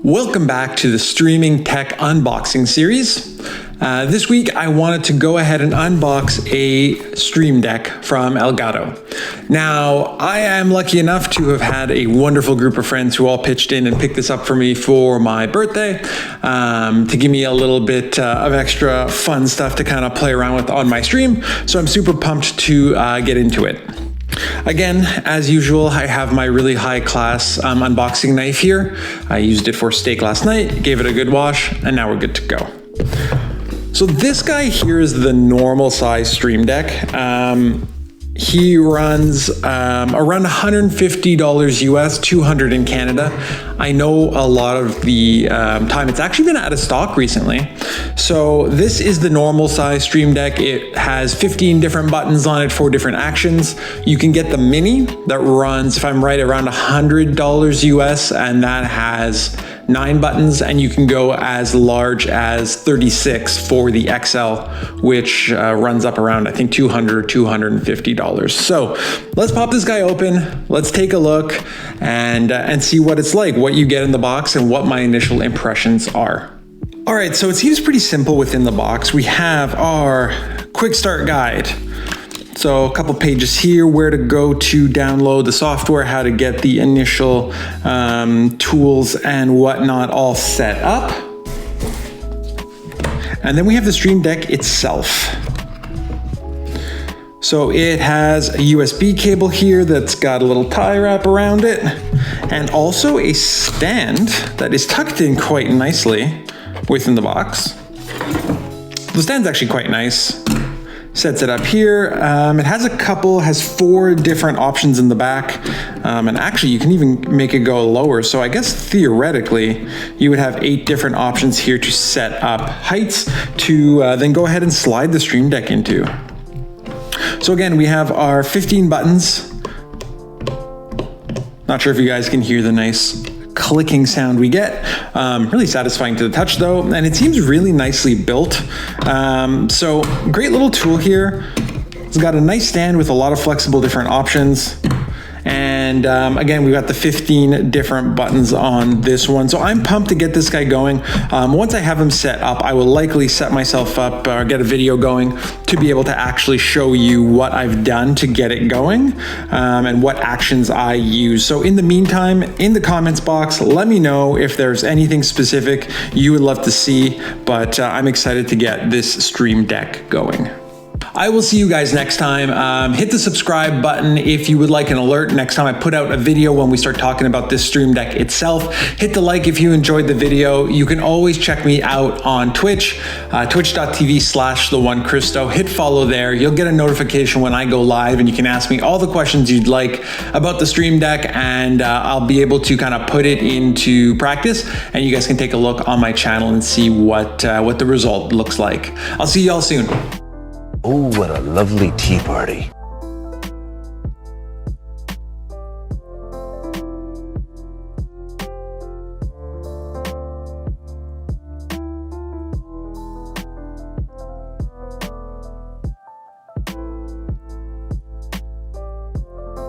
Welcome back to the Streaming Tech Unboxing series. This week I wanted to go ahead and unbox a Stream Deck from Elgato. Now, I am lucky enough to have had a wonderful group of friends who all pitched in and picked this up for me for my birthday to give me a little bit of extra fun stuff to kind of play around with on my stream. So I'm super pumped to get into it. Again, as usual, I have my really high class unboxing knife here. I used it for steak last night, gave it a good wash, and now we're good to go. So this guy here is the normal size Stream Deck. He runs around $150 US, $200 in Canada. I know a lot of the time it's actually been out of stock recently. So this is the normal size Stream Deck. It has 15 different buttons on it for different actions. You can get the mini that runs, if I'm right, around $100 US, and that has 9 buttons, and you can go as large as 36 for the XL, which runs up around, I think, $200, $250. So let's pop this guy open. Let's take a look and see what it's like, what you get in the box, and what my initial impressions are. All right, so it seems pretty simple within the box. We have our quick start guide. So a couple pages here, where to go to download the software, how to get the initial tools and whatnot all set up. And then we have the Stream Deck itself. So it has a USB cable here that's got a little tie wrap around it, and also a stand that is tucked in quite nicely within the box. The stand's actually quite nice. Sets it up here. It has 4 different options in the back. And actually you can even make it go lower. So I guess theoretically you would have 8 different options here to set up heights to then go ahead and slide the Stream Deck into. So again, we have our 15 buttons. Not sure if you guys can hear the nice clicking sound we get. Really satisfying to the touch though, and it seems really nicely built. So great little tool here. It's got a nice stand with a lot of flexible different options. And again, we've got the 15 different buttons on this one. So I'm pumped to get this guy going. Once I have him set up, I will likely set myself up or get a video going to be able to actually show you what I've done to get it going and what actions I use. So in the meantime, in the comments box, let me know if there's anything specific you would love to see, but I'm excited to get this Stream Deck going. I will see you guys next time. Hit the subscribe button if you would like an alert next time I put out a video when we start talking about this Stream Deck itself. Hit the like if you enjoyed the video. You can always check me out on Twitch, twitch.tv/TheOneChristo. Hit follow there. You'll get a notification when I go live, and you can ask me all the questions you'd like about the Stream Deck, and I'll be able to kind of put it into practice, and you guys can take a look on my channel and see what the result looks like. I'll see y'all soon. Oh, what a lovely tea party.